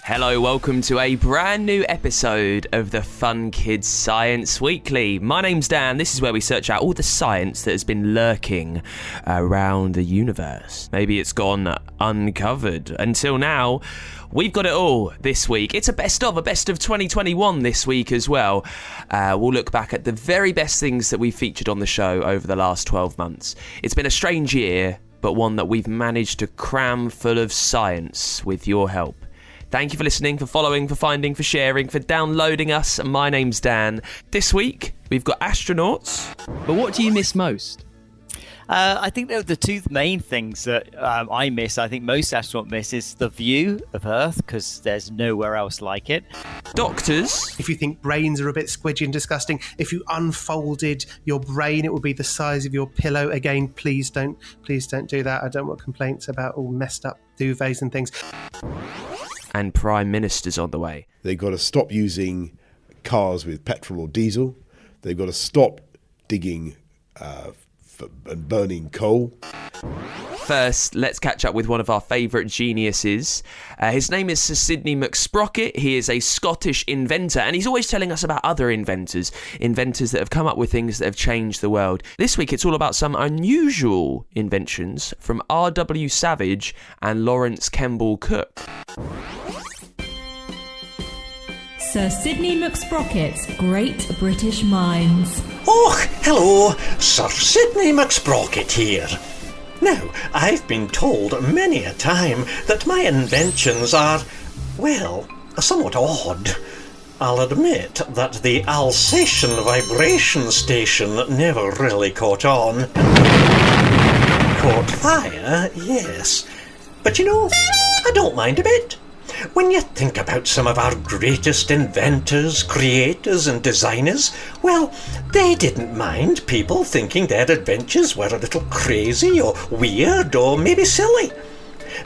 Hello, welcome to a brand new episode of the Fun Kids Science Weekly. My name's Dan. This is where we search out all the science that has been lurking around the universe. Maybe it's gone uncovered. Until now, we've got it all this week. It's a best of 2021 this week as well. We'll look back at the very best things that we've featured on the show over the last 12 months. It's been a strange year, but one that we've managed to cram full of science with your help. Thank you for listening, for following, for finding, for sharing, for downloading us. My name's Dan. This week, we've got astronauts. But what do you miss most? I think the two main things that I miss, I think most astronauts miss, is the view of Earth, because there's nowhere else like it. Doctors. If you think brains are a bit squidgy and disgusting, if you unfolded your brain, it would be the size of your pillow. Again, please don't do that. I don't want complaints about all messed up duvets and things. And prime ministers on the way. They've got to stop using cars with petrol or diesel. They've got to stop digging and burning coal. First, let's catch up with one of our favourite geniuses. His name is Sir Sidney McSprocket. He is a Scottish inventor, and he's always telling us about other inventors that have come up with things that have changed the world. This week, it's all about some unusual inventions from R.W. Savage and Lawrence Kemble Cook. Sir Sidney McSprocket's Great British Minds. Oh, hello, Sir Sidney McSprocket here. Now, I've been told many a time that my inventions are, well, somewhat odd. I'll admit that the Alsatian vibration station never really caught on. Caught fire, yes. But you know, I don't mind a bit. When you think about some of our greatest inventors, creators and designers, well, they didn't mind people thinking their adventures were a little crazy or weird or maybe silly.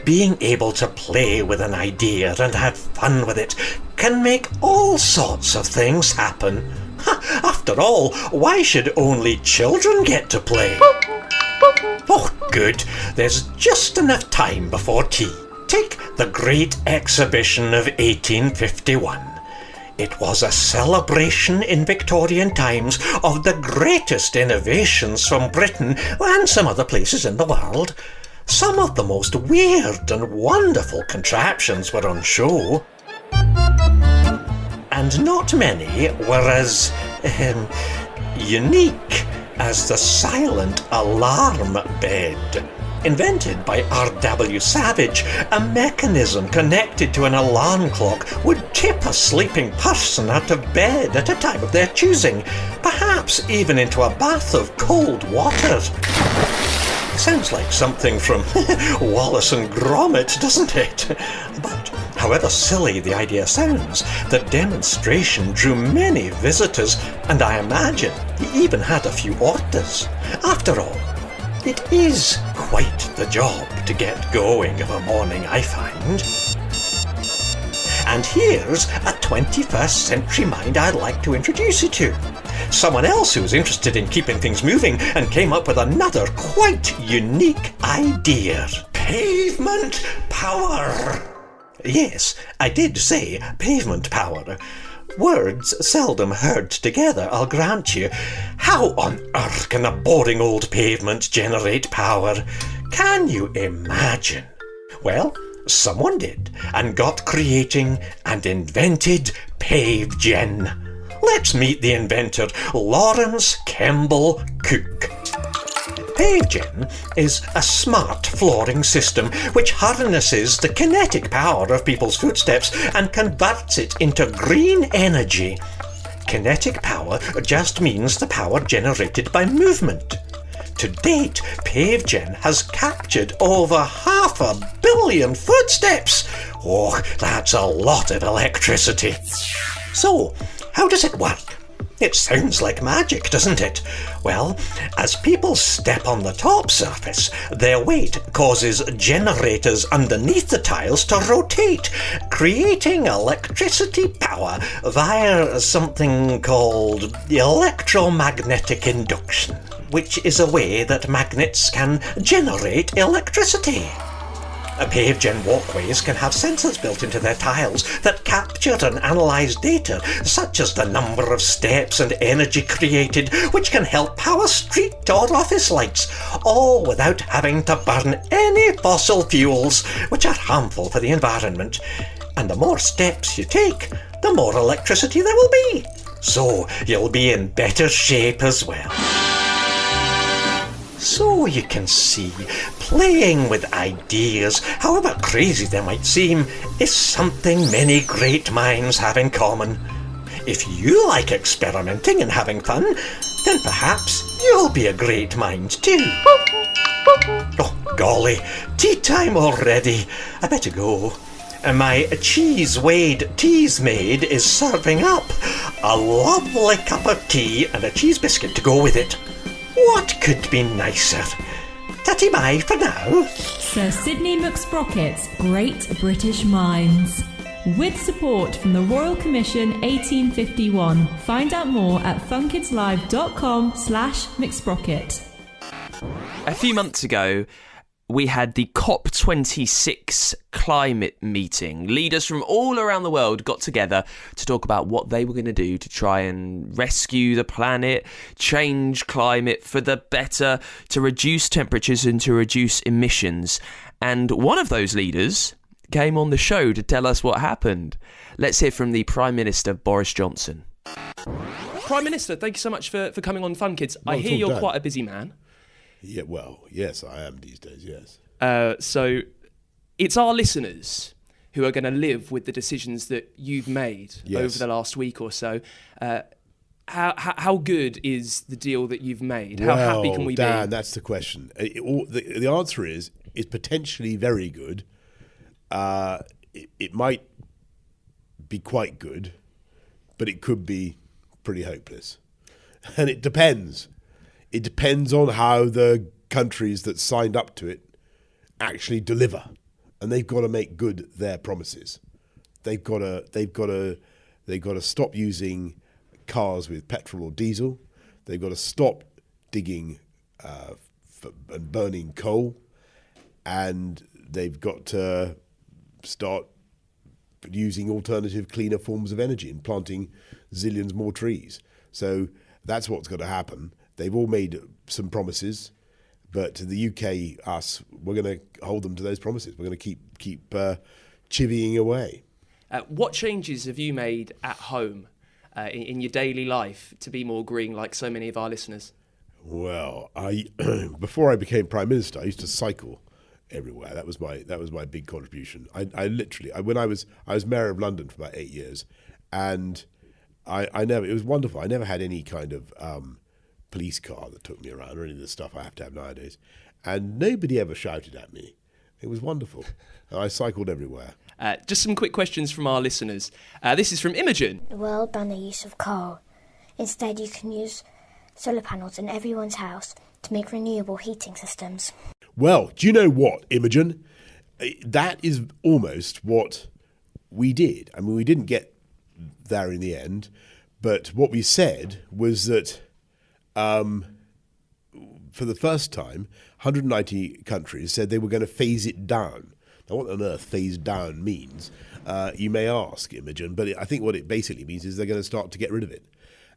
Being able to play with an idea and have fun with it can make all sorts of things happen. After all, why should only children get to play? Oh, good. There's just enough time before tea. Take the Great Exhibition of 1851. It was a celebration in Victorian times of the greatest innovations from Britain and some other places in the world. Some of the most weird and wonderful contraptions were on show. And not many were as unique as the silent alarm bed. Invented by R.W. Savage, a mechanism connected to an alarm clock would tip a sleeping person out of bed at a time of their choosing, perhaps even into a bath of cold water. Sounds like something from Wallace and Gromit, doesn't it? But however silly the idea sounds, the demonstration drew many visitors, and I imagine he even had a few orders. After all, it is quite the job to get going of a morning, I find. And here's a 21st century mind I'd like to introduce you to. Someone else who's interested in keeping things moving and came up with another quite unique idea. Pavement Power. Yes, I did say pavement power. Words seldom heard together, I'll grant you. How on earth can a boring old pavement generate power? Can you imagine? Well, someone did, and got creating and invented PaveGen. Let's meet the inventor, Lawrence Kemble Cook. PaveGen is a smart flooring system which harnesses the kinetic power of people's footsteps and converts it into green energy. Kinetic power just means the power generated by movement. To date, PaveGen has captured over 500 million footsteps. Oh, that's a lot of electricity. So, how does it work? It sounds like magic, doesn't it? Well, as people step on the top surface, their weight causes generators underneath the tiles to rotate, creating electricity power via something called electromagnetic induction, which is a way that magnets can generate electricity. Paved-gen walkways can have sensors built into their tiles that capture and analyse data, such as the number of steps and energy created, which can help power street or office lights, all without having to burn any fossil fuels, which are harmful for the environment. And the more steps you take, the more electricity there will be. So you'll be in better shape as well. So you can see, playing with ideas, however crazy they might seem, is something many great minds have in common. If you like experimenting and having fun, then perhaps you'll be a great mind too. Oh, golly, tea time already. I better go. My cheese-weighed teas maid is serving up a lovely cup of tea and a cheese biscuit to go with it. What could be nicer? Tatty bye for now. Sir Sidney McSprocket's Great British Minds. With support from the Royal Commission 1851. Find out more at funkidslive.com/McSprocket. A few months ago, we had the COP26 climate meeting. Leaders from all around the world got together to talk about what they were going to do to try and rescue the planet, change climate for the better, to reduce temperatures and to reduce emissions. And one of those leaders came on the show to tell us what happened. Let's hear from the Prime Minister, Boris Johnson. Prime Minister, thank you so much for coming on Fun Kids. I hear you're quite a busy man. Yeah, well, yes, I am these days, yes. So it's our listeners who are going to live with the decisions that you've made over the last week or so. How good is the deal that you've made? How happy can we Dan, be? that's the question. The answer is it's potentially very good. It might be quite good, but it could be pretty hopeless. And it depends. It depends on how the countries that signed up to it actually deliver, and they've got to make good their promises. They've got to stop using cars with petrol or diesel. They've got to stop digging and burning coal, and they've got to start using alternative, cleaner forms of energy and planting zillions more trees. So that's what's going to happen. They've all made some promises, but the UK, we're going to hold them to those promises. We're going to keep chivying away. What changes have you made at home in your daily life to be more green, like so many of our listeners? Well, before I became Prime Minister, I used to cycle everywhere. That was my big contribution. I literally, when I was mayor of London for about 8 years, and it was wonderful. I never had any kind of police car that took me around or any of the stuff I have to have nowadays. And nobody ever shouted at me. It was wonderful. And I cycled everywhere. Just some quick questions from our listeners. This is from Imogen. The world banned the use of coal. Instead, you can use solar panels in everyone's house to make renewable heating systems. Well, do you know what, Imogen? That is almost what we did. I mean, we didn't get there in the end, but what we said was that for the first time, 190 countries said they were going to phase it down. Now, what on earth phase down means, you may ask, Imogen, but I think what it basically means is they're going to start to get rid of it.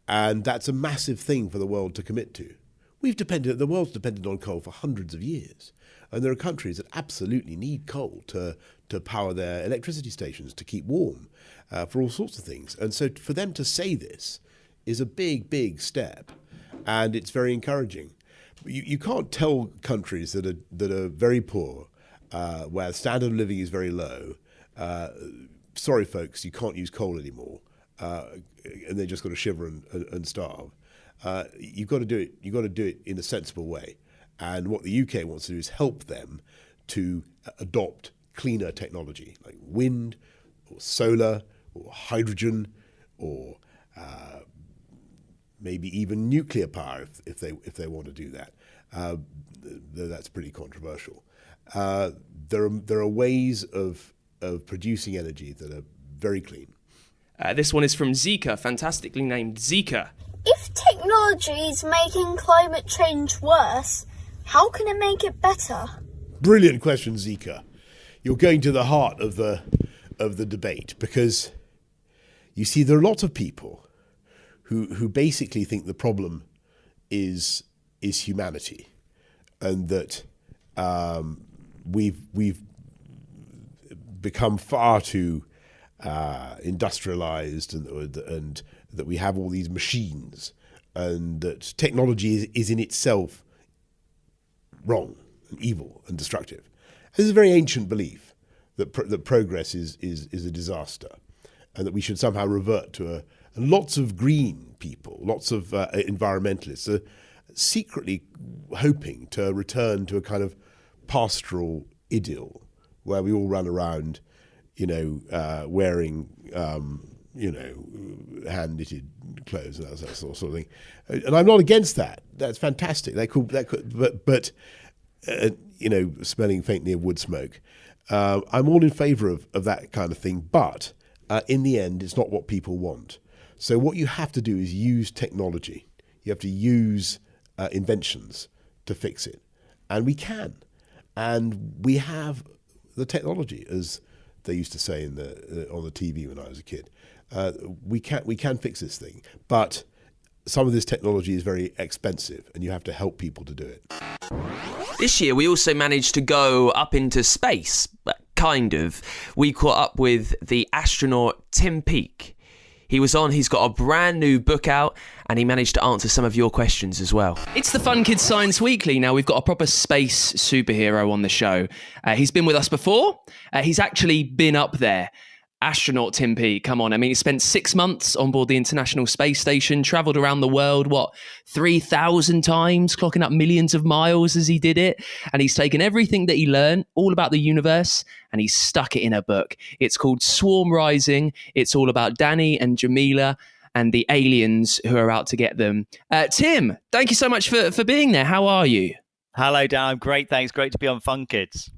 And that's a massive thing for the world to commit to. The world's depended on coal for hundreds of years. And there are countries that absolutely need coal to power their electricity stations, to keep warm, for all sorts of things. And so for them to say this is a big, big step. And it's very encouraging. You can't tell countries that are very poor, where the standard of living is very low, sorry folks, you can't use coal anymore, and they're just going to shiver and starve. You've got to do it. You've got to do it in a sensible way. And what the UK wants to do is help them to adopt cleaner technology like wind or solar or hydrogen or maybe even nuclear power if they want to do that. That's pretty controversial. There are ways of producing energy that are very clean. This one is from Zika, fantastically named Zika. If technology is making climate change worse, how can it make it better? Brilliant question, Zika. you're going to the heart of the debate, because you see there are lots of people who basically think the problem is humanity, and that we've become far too industrialized, and that we have all these machines, and that technology is in itself wrong and evil and destructive. This is a very ancient belief that progress is a disaster, and that we should somehow revert to and lots of green people, lots of environmentalists are secretly hoping to return to a kind of pastoral idyll where we all run around, wearing, hand-knitted clothes and that sort of thing. And I'm not against that. That's fantastic. But smelling faintly of wood smoke. I'm all in favour of that kind of thing. But in the end, it's not what people want. So what you have to do is use technology. You have to use inventions to fix it. And we can. And we have the technology, as they used to say on the TV when I was a kid. We can fix this thing. But some of this technology is very expensive, and you have to help people to do it. This year, we also managed to go up into space, kind of. We caught up with the astronaut Tim Peake. He's got a brand new book out, and he managed to answer some of your questions as well. It's the Fun Kids Science Weekly. Now, we've got a proper space superhero on the show. He's been with us before. He's actually been up there. Astronaut Tim Peake, come on. I mean, he spent 6 months on board the International Space Station, travelled around the world, 3,000 times, clocking up millions of miles as he did it. And he's taken everything that he learned, all about the universe, and he's stuck it in a book. It's called Swarm Rising. It's all about Danny and Jamila and the aliens who are out to get them. Tim, thank you so much for being there. How are you? Hello, Dan. I'm great. Thanks. Great to be on Fun Kids.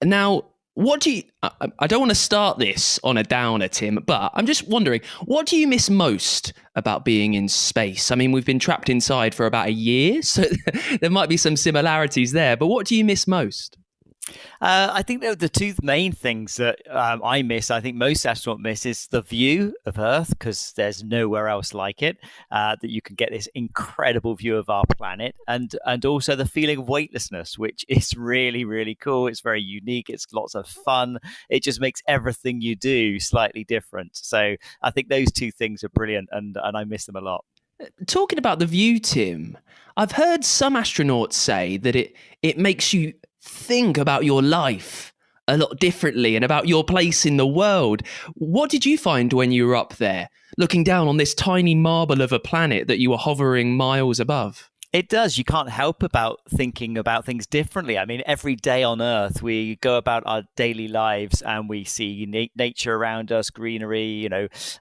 Now, I don't want to start this on a downer, Tim, but I'm just wondering, what do you miss most about being in space? I mean, we've been trapped inside for about a year, so there might be some similarities there, but what do you miss most? I think the two main things that I miss, I think most astronauts miss, is the view of Earth, because there's nowhere else like it, that you can get this incredible view of our planet, and also the feeling of weightlessness, which is really, really cool. It's very unique. It's lots of fun. It just makes everything you do slightly different. So I think those two things are brilliant, and I miss them a lot. Talking about the view, Tim, I've heard some astronauts say that it makes you think about your life a lot differently and about your place in the world. What did you find when you were up there, looking down on this tiny marble of a planet that you were hovering miles above? It does. You can't help about thinking about things differently. I mean, every day on Earth, we go about our daily lives and we see nature around us, greenery,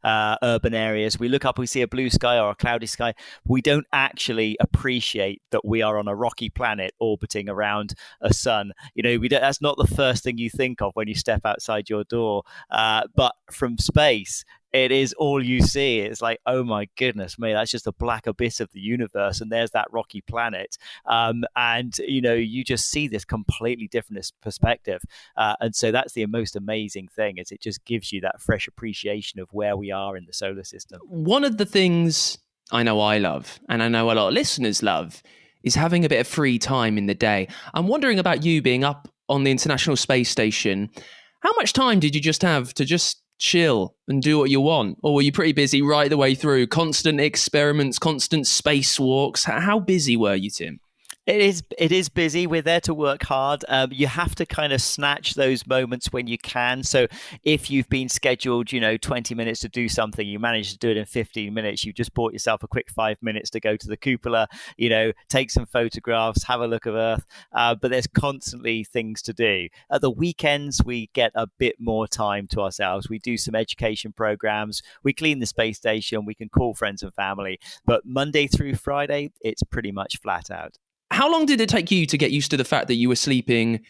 urban areas. We look up, we see a blue sky or a cloudy sky. We don't actually appreciate that we are on a rocky planet orbiting around a sun. That's not the first thing you think of when you step outside your door. But from space, it is all you see. It's like, oh my goodness me, that's just a black abyss of the universe, and there's that rocky planet. You just see this completely different perspective. And so that's the most amazing thing, is it just gives you that fresh appreciation of where we are in the solar system. One of the things I know I love, and I know a lot of listeners love, is having a bit of free time in the day. I'm wondering about you being up on the International Space Station. How much time did you just have to just chill and do what you want? Or were you pretty busy right the way through? Constant experiments, constant spacewalks. How busy were you, Tim? It is busy. We're there to work hard. You have to kind of snatch those moments when you can. So if you've been scheduled, 20 minutes to do something, you manage to do it in 15 minutes. You just bought yourself a quick 5 minutes to go to the cupola, take some photographs, have a look of Earth. But there's constantly things to do. At the weekends, we get a bit more time to ourselves. We do some education programs. We clean the space station. We can call friends and family. But Monday through Friday, it's pretty much flat out. How long did it take you to get used to the fact that you were sleeping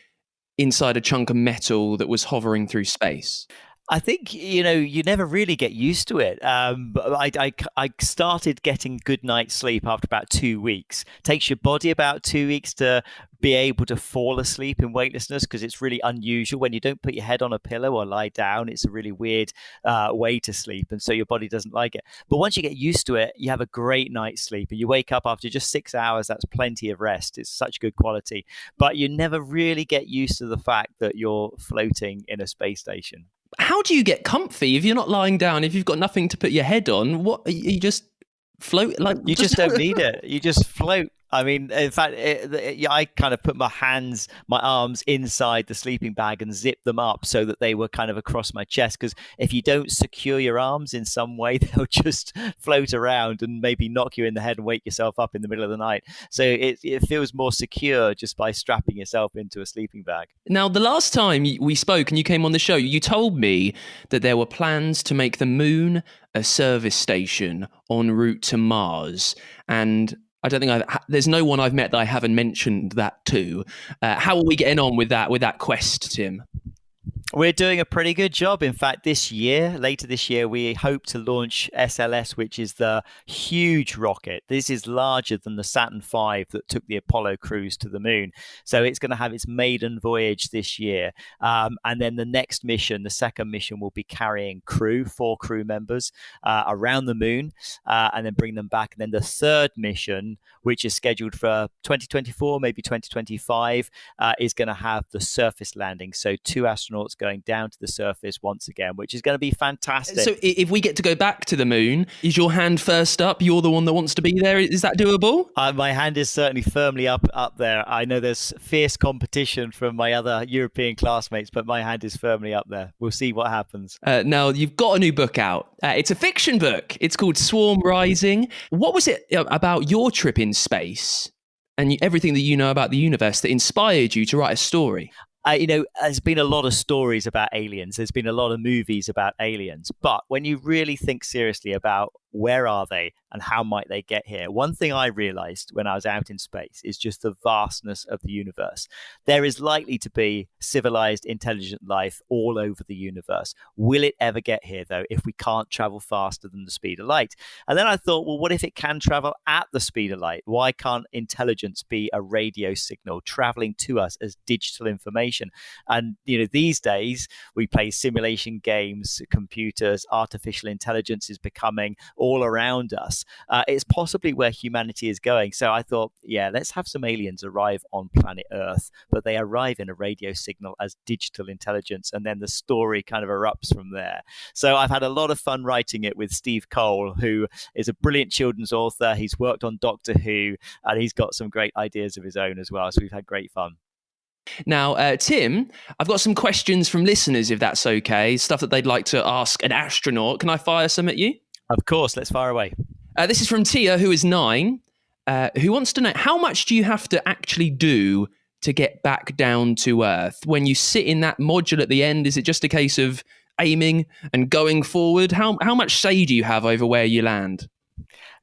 inside a chunk of metal that was hovering through space? I think, you never really get used to it. But I started getting good night's sleep after about 2 weeks. Takes your body about 2 weeks to be able to fall asleep in weightlessness, because it's really unusual when you don't put your head on a pillow or lie down. It's a really weird way to sleep, and so your body doesn't like it. But once you get used to it, you have a great night's sleep, and you wake up after just 6 hours. That's plenty of rest. It's such good quality. But you never really get used to the fact that you're floating in a space station. How do you get comfy if you're not lying down? If you've got nothing to put your head on, what you just float like? You just don't need it. You just float. I mean, in fact, I kind of put my arms inside the sleeping bag and zip them up so that they were kind of across my chest. Because if you don't secure your arms in some way, they'll just float around and maybe knock you in the head and wake yourself up in the middle of the night. So it feels more secure just by strapping yourself into a sleeping bag. Now, the last time we spoke and you came on the show, you told me that there were plans to make the moon a service station en route to Mars. And I don't think there's no one I've met that I haven't mentioned that to. How are we getting on with that quest, Tim? We're doing a pretty good job. In fact, later this year, we hope to launch SLS, which is the huge rocket. This is larger than the Saturn V that took the Apollo crews to the moon. So it's going to have its maiden voyage this year. And then the next mission, the second mission, will be carrying 4 crew members around the moon and then bring them back. And then the third mission, which is scheduled for 2024, maybe 2025, is going to have the surface landing. So 2 astronauts going down to the surface once again, which is going to be fantastic. So if we get to go back to the moon, is your hand first up? You're the one that wants to be there. Is that doable? My hand is certainly firmly up there. I know there's fierce competition from my other European classmates, but my hand is firmly up there. We'll see what happens. Now, you've got a new book out. It's a fiction book. It's called Swarm Rising. What was it about your trip in space and everything that you know about the universe that inspired you to write a story? There's been a lot of stories about aliens. There's been a lot of movies about aliens. But when you really think seriously about where are they and how might they get here, one thing I realized when I was out in space is just the vastness of the universe. There is likely to be civilized, intelligent life all over the universe. Will it ever get here, though, if we can't travel faster than the speed of light? And then I thought, well, what if it can travel at the speed of light? Why can't intelligence be a radio signal traveling to us as digital information? And, these days we play simulation games, computers, artificial intelligence is becoming all around us. It's possibly where humanity is going. So I thought, let's have some aliens arrive on planet Earth, but they arrive in a radio signal as digital intelligence. And then the story kind of erupts from there. So I've had a lot of fun writing it with Steve Cole, who is a brilliant children's author. He's worked on Doctor Who, and he's got some great ideas of his own as well. So we've had great fun. Now, Tim, I've got some questions from listeners, if that's okay. Stuff that they'd like to ask an astronaut. Can I fire some at you? Of course, let's fire away. This is from Tia, who is 9, who wants to know, how much do you have to actually do to get back down to Earth? When you sit in that module at the end, is it just a case of aiming and going forward? How much say do you have over where you land?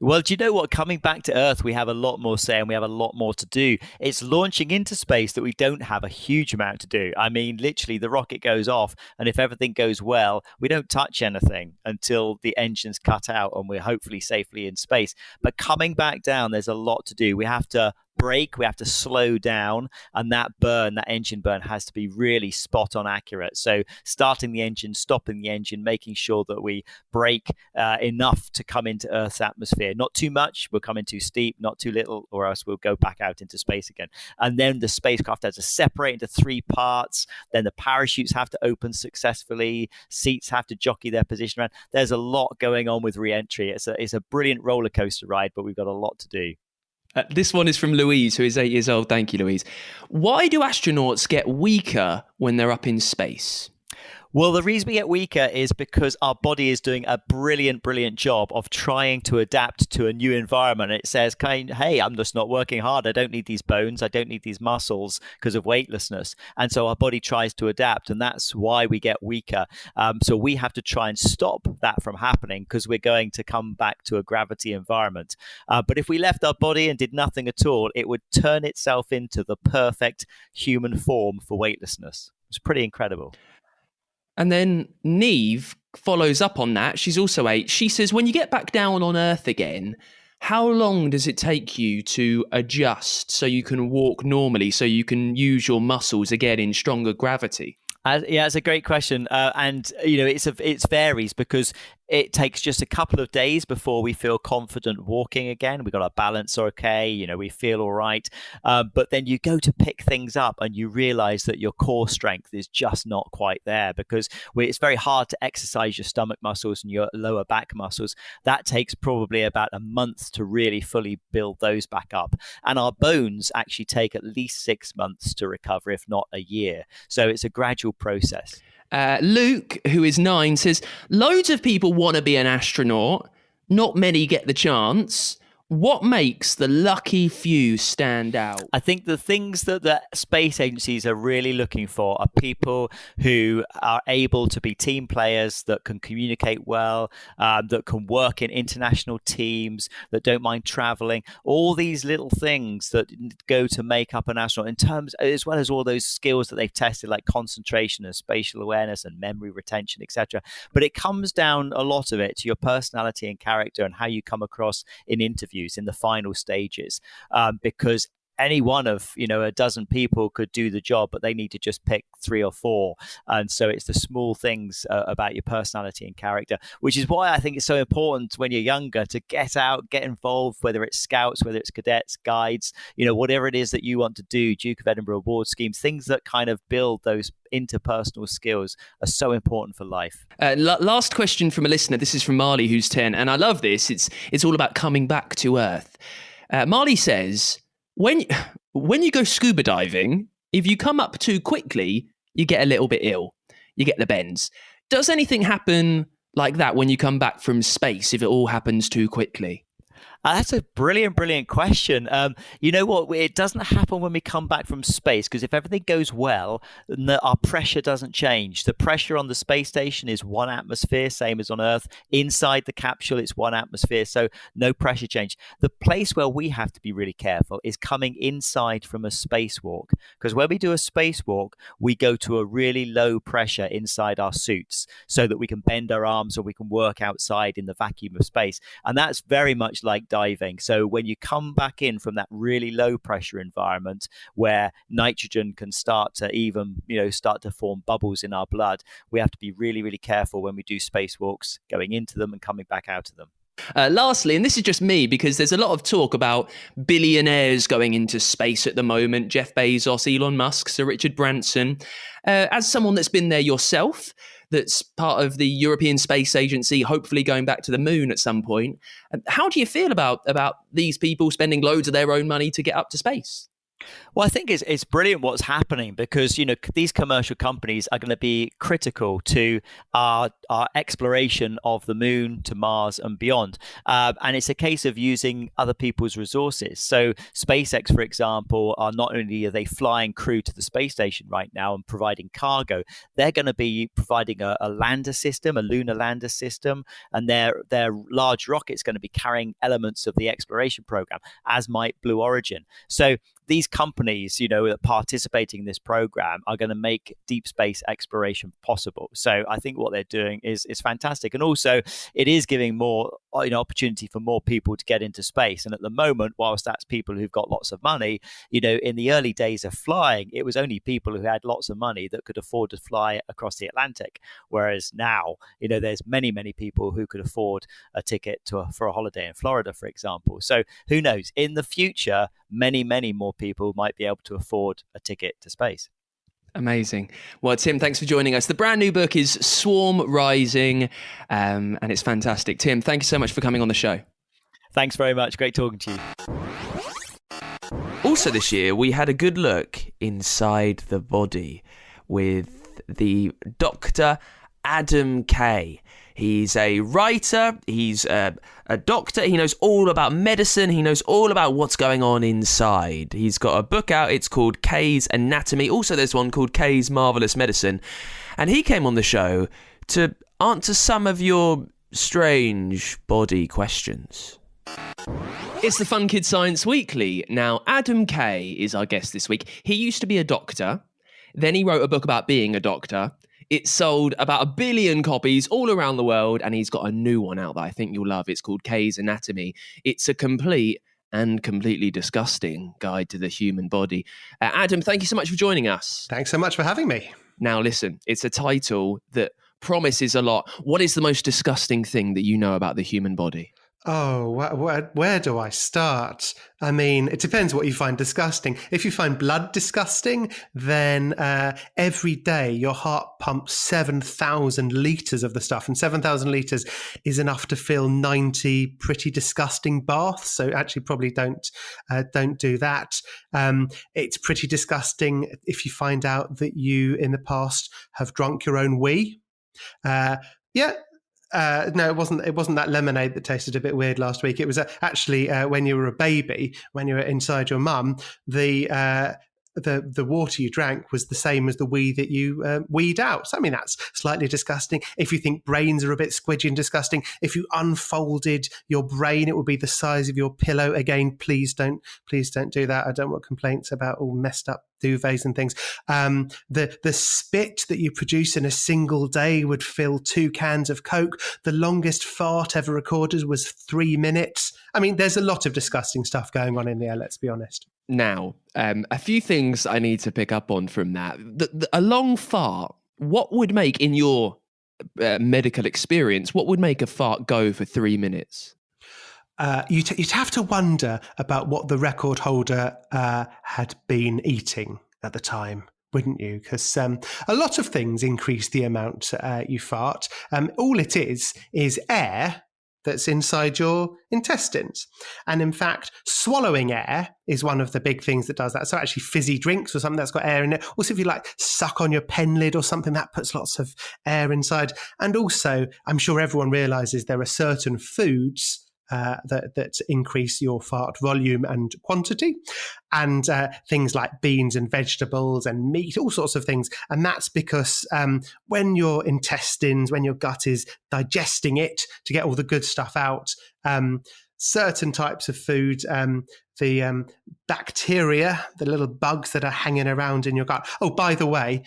Well, do you know what? Coming back to Earth, we have a lot more say and we have a lot more to do. It's launching into space that we don't have a huge amount to do. I mean, literally, the rocket goes off, and if everything goes well, we don't touch anything until the engine's cut out and we're hopefully safely in space. But coming back down, there's a lot to do. We have to brake, we have to slow down, and that engine burn has to be really spot on accurate. So starting the engine, stopping the engine, making sure that we brake enough to come into Earth's atmosphere. Not too much, we'll come in too steep, not too little, or else we'll go back out into space again. And then the spacecraft has to separate into 3 parts. Then the parachutes have to open successfully. Seats have to jockey their position around. There's a lot going on with re-entry. It's a brilliant roller coaster ride, but we've got a lot to do. This one is from Louise, who is 8 years old. Thank you, Louise. Why do astronauts get weaker when they're up in space? Well, the reason we get weaker is because our body is doing a brilliant, brilliant job of trying to adapt to a new environment. It says, hey, I'm just not working hard. I don't need these bones. I don't need these muscles because of weightlessness. And so our body tries to adapt, and that's why we get weaker. So we have to try and stop that from happening because we're going to come back to a gravity environment. But if we left our body and did nothing at all, it would turn itself into the perfect human form for weightlessness. It's pretty incredible. And then Neve follows up on that. She's also 8. She says, when you get back down on Earth again, how long does it take you to adjust so you can walk normally, so you can use your muscles again in stronger gravity? Yeah, it's a great question, and it varies because it takes just a couple of days before we feel confident walking again. We got our balance okay, we feel all right, but then you go to pick things up and you realize that your core strength is just not quite there because it's very hard to exercise your stomach muscles and your lower back muscles. That takes probably about a month to really fully build those back up, and our bones actually take at least 6 months to recover, if not a year. So it's a gradual process. Luke, who is 9, says, loads of people want to be an astronaut. Not many get the chance. What makes the lucky few stand out? I think the things that the space agencies are really looking for are people who are able to be team players, that can communicate well, that can work in international teams, that don't mind traveling. All these little things that go to make up an astronaut, in terms, as well as all those skills that they've tested, like concentration and spatial awareness and memory retention, etc. But it comes down, a lot of it, to your personality and character and how you come across in interviews in the final stages, because any one of a dozen people could do the job, but they need to just pick 3 or 4. And so it's the small things about your personality and character, which is why I think it's so important when you're younger to get out, get involved, whether it's scouts, whether it's cadets, guides, whatever it is that you want to do, Duke of Edinburgh award schemes, things that kind of build those interpersonal skills are so important for life. Last question from a listener. This is from Marley, who's 10, and I love this. It's all about coming back to Earth. Marley says, when you go scuba diving, if you come up too quickly, you get a little bit ill. You get the bends. Does anything happen like that when you come back from space, if it all happens too quickly? That's a brilliant question. You know what? It doesn't happen when we come back from space, because if everything goes well, our pressure doesn't change. The pressure on the space station is 1 atmosphere, same as on Earth. Inside the capsule, it's 1 atmosphere, so no pressure change. The place where we have to be really careful is coming inside from a spacewalk, because when we do a spacewalk, we go to a really low pressure inside our suits so that we can bend our arms or we can work outside in the vacuum of space. And that's very much like diving. So when you come back in from that really low pressure environment where nitrogen can start to form bubbles in our blood, we have to be really, really careful when we do spacewalks, going into them and coming back out of them. Lastly, and this is just me because there's a lot of talk about billionaires going into space at the moment, Jeff Bezos, Elon Musk, Sir Richard Branson. As someone that's been there yourself, that's part of the European Space Agency, hopefully going back to the moon at some point, how do you feel about these people spending loads of their own money to get up to space? Well, I think it's brilliant what's happening because, these commercial companies are going to be critical to our exploration of the moon, to Mars and beyond. And it's a case of using other people's resources. So SpaceX, for example, not only are they flying crew to the space station right now and providing cargo, they're going to be providing a lander system, a lunar lander system, and their large rocket's going to be carrying elements of the exploration program, as might Blue Origin. So these companies, that are participating in this program are going to make deep space exploration possible. So I think what they're doing is fantastic. And also it is giving more opportunity for more people to get into space. And at the moment, whilst that's people who've got lots of money, in the early days of flying, it was only people who had lots of money that could afford to fly across the Atlantic. Whereas now, there's many, many people who could afford a ticket for a holiday in Florida, for example. So who knows? In the future, many, many more people might be able to afford a ticket to space. Amazing. Well, Tim, thanks for joining us. The brand new book is Swarm Rising, and it's fantastic. Tim, thank you so much for coming on the show. Thanks very much. Great talking to you. Also this year, we had a good look inside the body with the Dr. Adam Kay. He's a writer, he's a doctor, he knows all about medicine, he knows all about what's going on inside. He's got a book out, it's called Kay's Anatomy. Also there's one called Kay's Marvellous Medicine. And he came on the show to answer some of your strange body questions. It's the Fun Kids Science Weekly. Now, Adam Kay is our guest this week. He used to be a doctor, then he wrote a book about being a doctor. It sold about 1 billion copies all around the world, and he's got a new one out that I think you'll love. It's called Kay's Anatomy. It's a complete and completely disgusting guide to the human body. Adam, thank you so much for joining us. Thanks so much for having me. Now, listen, it's a title that promises a lot. What is the most disgusting thing that you know about the human body? Oh, where do I start? I mean, it depends what you find disgusting. If you find blood disgusting, then every day your heart pumps 7,000 litres of the stuff, and 7,000 litres is enough to fill 90 pretty disgusting baths. So actually probably don't do that. It's pretty disgusting if you find out that you in the past have drunk your own wee. No, it wasn't that lemonade that tasted a bit weird last week. It was actually when you were a baby, when you were inside your mum, the water you drank was the same as the wee that you weed out. So, I mean, that's slightly disgusting. If you think brains are a bit squidgy and disgusting, if you unfolded your brain, it would be the size of your pillow. Again, please don't do that. I don't want complaints about all messed up duvets and things. The spit that you produce in a single day would fill 2 cans of Coke. The longest fart ever recorded was 3 minutes. I mean, there's a lot of disgusting stuff going on in there, let's be honest. Now, a few things I need to pick up on from that. A long fart, what would make, in your medical experience, what would make a fart go for 3 minutes? You'd have to wonder about what the record holder had been eating at the time, wouldn't you? Because a lot of things increase the amount you fart. All it is air that's inside your intestines. And in fact, swallowing air is one of the big things that does that. So actually fizzy drinks or something that's got air in it. Also, if you like suck on your pen lid or something, that puts lots of air inside. And also, I'm sure everyone realizes there are certain foods that increase your fart volume and quantity, and things like beans and vegetables and meat, all sorts of things. And that's because when your intestines, when your gut is digesting it to get all the good stuff out, certain types of food, the bacteria, the little bugs that are hanging around in your gut. Oh, by the way,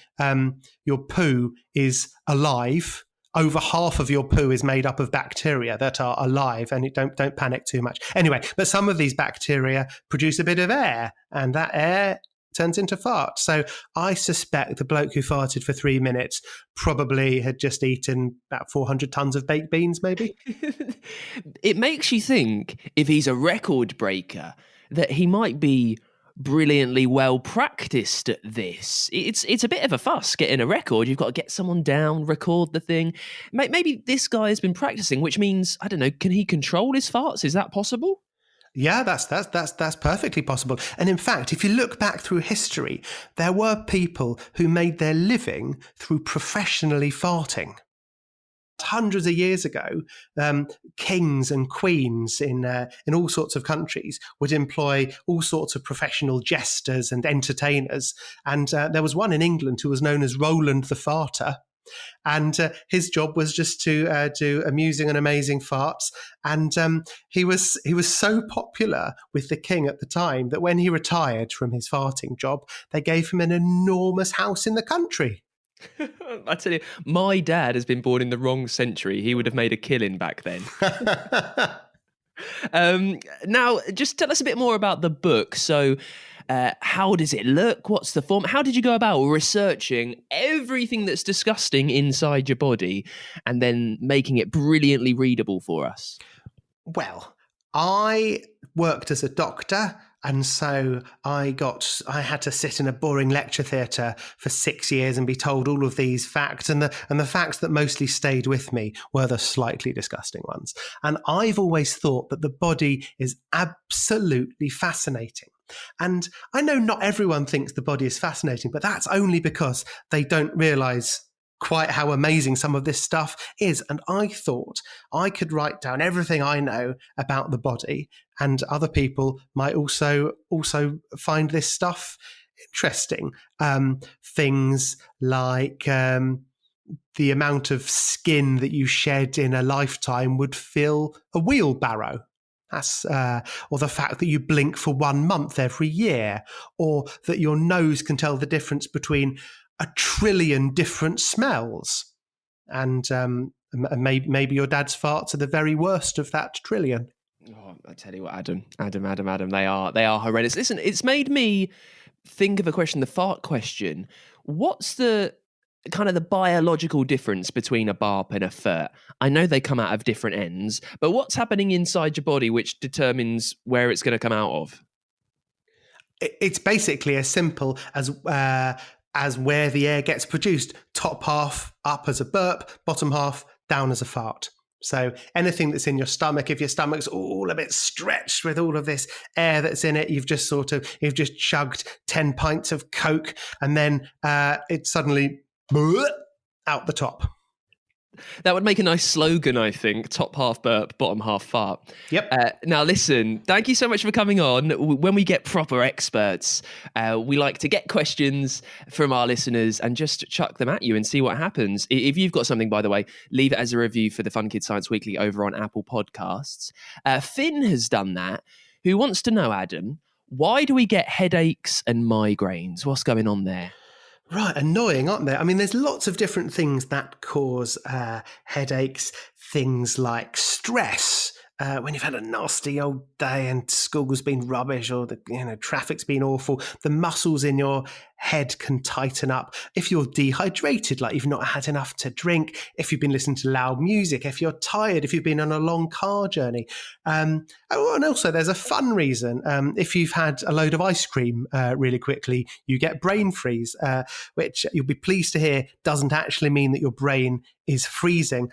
your poo is alive. Over half of your poo is made up of bacteria that are alive, and don't panic too much. Anyway, but some of these bacteria produce a bit of air, and that air turns into fart. So I suspect the bloke who farted for 3 minutes probably had just eaten about 400 tons of baked beans, maybe. It makes you think, if he's a record breaker, that he might be brilliantly well practiced at this. It's a bit of a fuss getting a record. You've got to get someone down, record the thing. Maybe this guy has been practicing, which means, I don't know, can he control his farts? Is that possible? Yeah, that's perfectly possible. And in fact, if you look back through history, there were people who made their living through professionally farting. Hundreds of years ago, kings and queens in all sorts of countries would employ all sorts of professional jesters and entertainers. And there was one in England who was known as Roland the Farter. And his job was just to do amusing and amazing farts. And he was so popular with the king at the time that when he retired from his farting job, they gave him an enormous house in the country. I tell you, my dad has been born in the wrong century. He would have made a killing back then. Now, just tell us a bit more about the book. So, how does it look? What's the form? How did you go about researching everything that's disgusting inside your body and then making it brilliantly readable for us? Well, I worked as a doctor. And so I had to sit in a boring lecture theatre for 6 years and be told all of these facts. And the facts that mostly stayed with me were the slightly disgusting ones. And I've always thought that the body is absolutely fascinating. And I know not everyone thinks the body is fascinating, but that's only because they don't realise quite how amazing some of this stuff is. And I thought I could write down everything I know about the body, and other people might also find this stuff interesting. Things like the amount of skin that you shed in a lifetime would fill a wheelbarrow. That's, or the fact that you blink for 1 month every year, or that your nose can tell the difference between 1 trillion different smells. And maybe your dad's farts are the very worst of that trillion. Oh, I tell you what, Adam, they are horrendous. Listen, it's made me think of a question, the fart question. What's the kind of the biological difference between a barp and a furt? I know they come out of different ends, but what's happening inside your body which determines where it's going to come out of? It's basically as simple as where the air gets produced. Top half up as a burp, bottom half down as a fart. So anything that's in your stomach, if your stomach's all a bit stretched with all of this air that's in it, you've just chugged 10 pints of Coke, and then it's suddenly out the top. That would make a nice slogan, I think. Top half burp, bottom half fart. Yep. Now, listen, thank you so much for coming on. When we get proper experts, we like to get questions from our listeners and just chuck them at you and see what happens. If you've got something, by the way, leave it as a review for the Fun Kids Science Weekly over on Apple Podcasts. Finn has done that. Who wants to know, Adam, why do we get headaches and migraines? What's going on there? Right, annoying, aren't they? I mean, there's lots of different things that cause headaches, things like stress. When you've had a nasty old day and school's been rubbish, or the traffic's been awful, the muscles in your head can tighten up. If you're dehydrated, like you've not had enough to drink, if you've been listening to loud music, if you're tired, if you've been on a long car journey. And also there's a fun reason. If you've had a load of ice cream really quickly, you get brain freeze, which you'll be pleased to hear doesn't actually mean that your brain is freezing.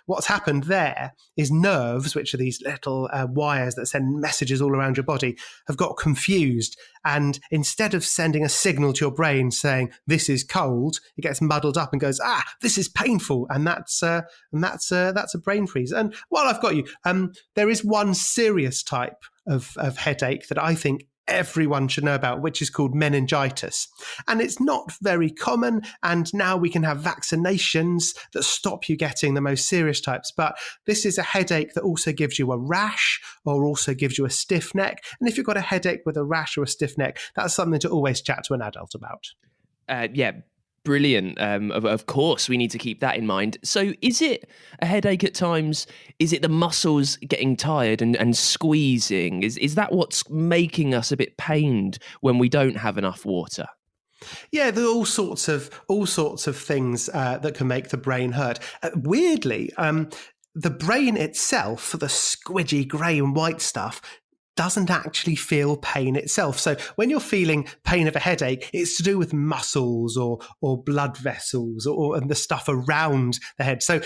What's happened there is nerves, which are these little wires that send messages all around your body, have got confused. And instead of sending a signal to your brain saying, this is cold, it gets muddled up and goes, this is painful. And that's a brain freeze. And while I've got you, there is one serious type of headache that I think everyone should know about, which is called meningitis. And it's not very common, and now we can have vaccinations that stop you getting the most serious types. But this is a headache that also gives you a rash or also gives you a stiff neck. And if you've got a headache with a rash or a stiff neck, that's something to always chat to an adult about. Brilliant. Of course, we need to keep that in mind. So is it a headache at times? Is it the muscles getting tired and squeezing? Is that what's making us a bit pained when we don't have enough water? Yeah, there are all sorts of things that can make the brain hurt. Weirdly, the brain itself, the squidgy grey and white stuff, doesn't actually feel pain itself. So when you're feeling pain of a headache, it's to do with muscles or blood vessels and the stuff around the head. So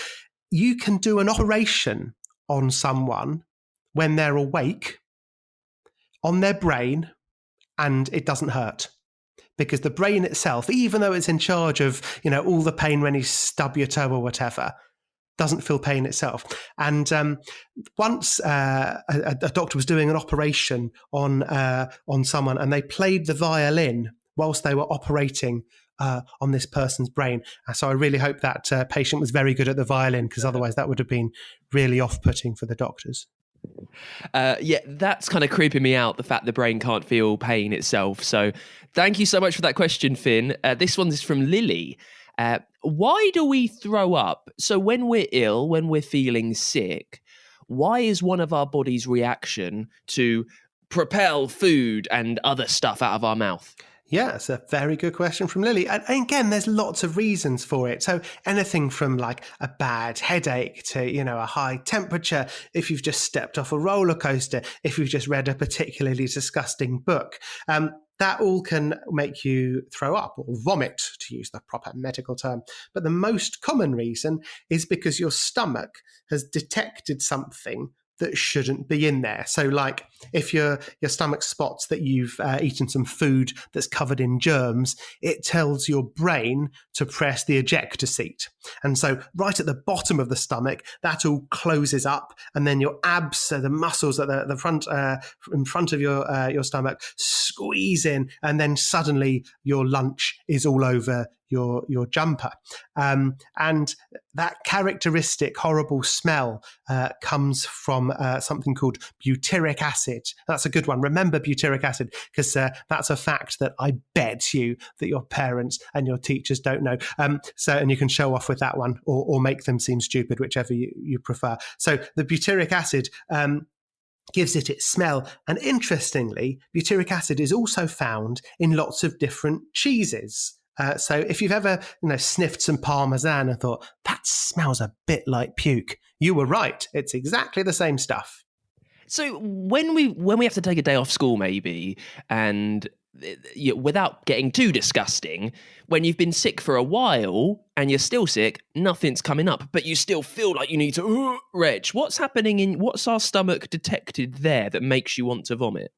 you can do an operation on someone when they're awake on their brain and it doesn't hurt. Because the brain itself, even though it's in charge of, all the pain when you stub your toe or whatever, doesn't feel pain itself. And once a doctor was doing an operation on someone, and they played the violin whilst they were operating on this person's brain. So I really hope that patient was very good at the violin, because otherwise that would have been really off-putting for the doctors. That's kind of creeping me out, the fact the brain can't feel pain itself. So thank you so much for that question, Finn. This one is from Lily. Why do we throw up? So when we're ill, when we're feeling sick, why is one of our body's reaction to propel food and other stuff out of our mouth? Yeah, it's a very good question from Lily. And again, there's lots of reasons for it. So anything from like a bad headache to, a high temperature, if you've just stepped off a roller coaster, if you've just read a particularly disgusting book. That all can make you throw up or vomit, to use the proper medical term. But the most common reason is because your stomach has detected something that shouldn't be in there. So like if your stomach spots that you've eaten some food that's covered in germs, it tells your brain to press the ejector seat. And so right at the bottom of the stomach, that all closes up, and then your abs, so the muscles at the front, in front of your stomach, squeeze in, and then suddenly your lunch is all over your jumper. And that characteristic horrible smell comes from something called butyric acid. That's a good one. Remember butyric acid, because that's a fact that I bet you that your parents and your teachers don't know. And you can show off with that one, or make them seem stupid, whichever you prefer. So the butyric acid gives it its smell. And interestingly, butyric acid is also found in lots of different cheeses. So if you've ever sniffed some Parmesan and thought, that smells a bit like puke, you were right. It's exactly the same stuff. So when we have to take a day off school, maybe, and without getting too disgusting, when you've been sick for a while and you're still sick, nothing's coming up, but you still feel like you need to retch. What's happening what's our stomach detected there that makes you want to vomit?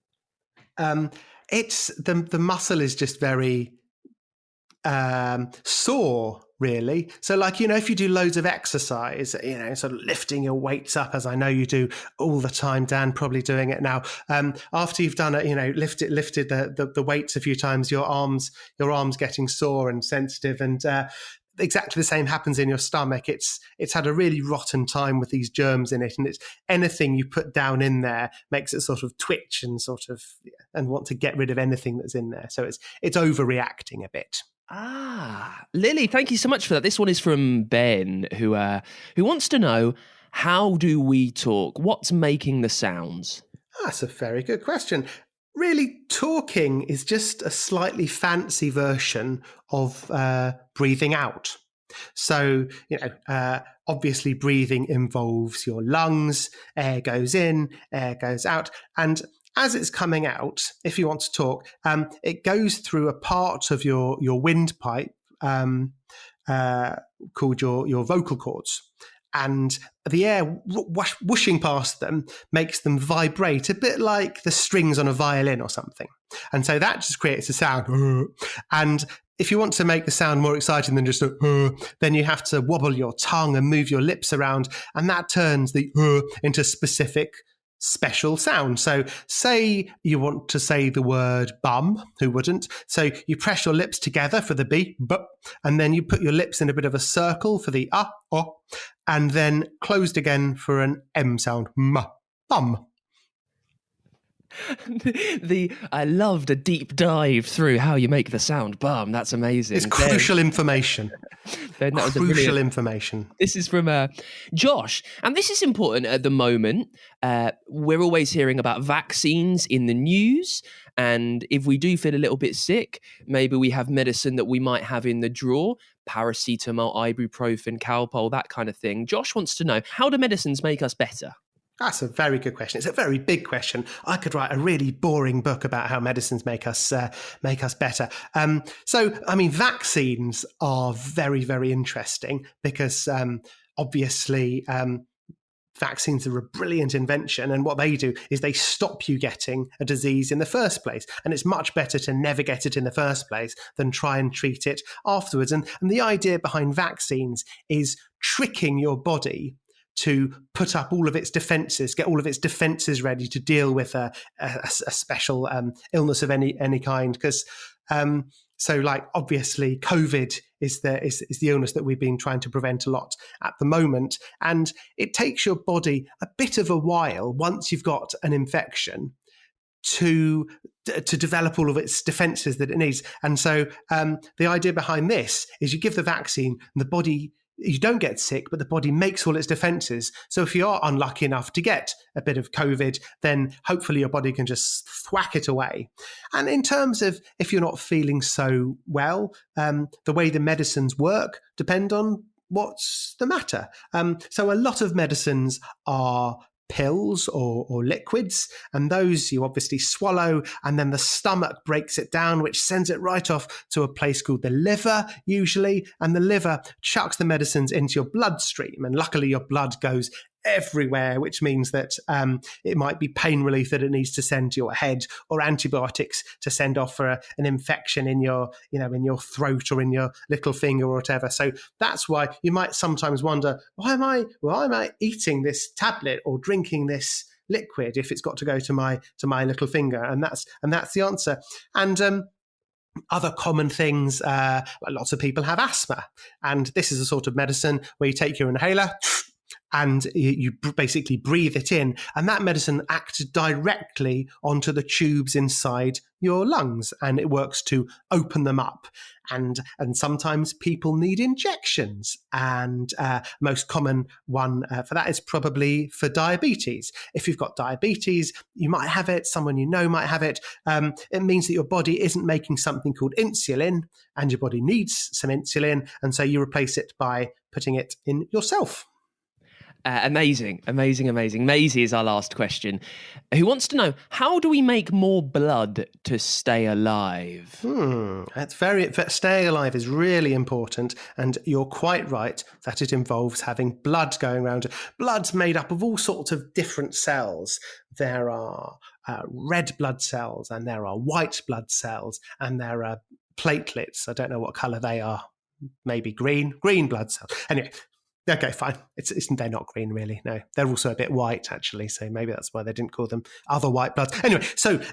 It's the muscle is just very sore, really. So if you do loads of exercise, sort of lifting your weights up, as I know you do all the time, Dan, probably doing it now. After you've done it, lifted the weights a few times, your arms getting sore and sensitive, and exactly the same happens in your stomach. It's had a really rotten time with these germs in it, and it's anything you put down in there makes it sort of twitch and want to get rid of anything that's in there. So it's overreacting a bit. Lily, thank you so much for that. This one is from Ben, who wants to know, how do we talk? What's making the sounds? That's a very good question. Really, talking is just a slightly fancy version of breathing out. So, obviously breathing involves your lungs, air goes in, air goes out, and as it's coming out, if you want to talk, it goes through a part of your windpipe called your vocal cords. And the air whooshing past them makes them vibrate a bit like the strings on a violin or something. And so that just creates a sound. And if you want to make the sound more exciting than just then you have to wobble your tongue and move your lips around. And that turns the into specific special sound. So say you want to say the word bum, who wouldn't? So you press your lips together for the B, and then you put your lips in a bit of a circle for the o, and then closed again for an M sound, bum. I loved a deep dive through how you make the sound bum. That's amazing. It's crucial information. That was crucial information. This is from Josh, and this is important at the moment. We're always hearing about vaccines in the news, and if we do feel a little bit sick, maybe we have medicine that we might have in the drawer: paracetamol, ibuprofen, Calpol, that kind of thing. Josh wants to know, how do medicines make us better? That's a very good question. It's a very big question. I could write a really boring book about how medicines make us better. Vaccines are very, very interesting because obviously vaccines are a brilliant invention, and what they do is they stop you getting a disease in the first place. And it's much better to never get it in the first place than try and treat it afterwards. And the idea behind vaccines is tricking your body to put up all of its defences, get all of its defences ready to deal with a special illness of any kind. Because obviously COVID is the illness that we've been trying to prevent a lot at the moment, and it takes your body a bit of a while once you've got an infection to develop all of its defences that it needs. And so the idea behind this is you give the vaccine and the body, you don't get sick, but the body makes all its defences. So if you are unlucky enough to get a bit of COVID, then hopefully your body can just thwack it away. And in terms of if you're not feeling so well, the way the medicines work depend on what's the matter. So a lot of medicines are pills or liquids, and those you obviously swallow, and then the stomach breaks it down, which sends it right off to a place called the liver usually, and the liver chucks the medicines into your bloodstream, and luckily your blood goes everywhere, which means that it might be pain relief that it needs to send to your head, or antibiotics to send off for an infection in your throat or in your little finger or whatever. So that's why you might sometimes wonder, why am I eating this tablet or drinking this liquid if it's got to go to my little finger? And that's the answer. And Other common things, lots of people have asthma, and this is a sort of medicine where you take your inhaler and you basically breathe it in, and that medicine acts directly onto the tubes inside your lungs, and it works to open them up. And sometimes people need injections, and most common one for that is probably for diabetes. If you've got diabetes, you might have it, someone you know might have it. It means that your body isn't making something called insulin, and your body needs some insulin, and so you replace it by putting it in yourself. Amazing. Maisie is our last question, who wants to know, how do we make more blood to stay alive? Staying alive is really important, and you're quite right that it involves having blood going around. Blood's made up of all sorts of different cells. There are red blood cells, and there are white blood cells, and there are platelets. I don't know what colour they are. Maybe green blood cells. Anyway. Okay, fine. They're not green, really. No, they're also a bit white, actually. So maybe that's why they didn't call them other white bloods.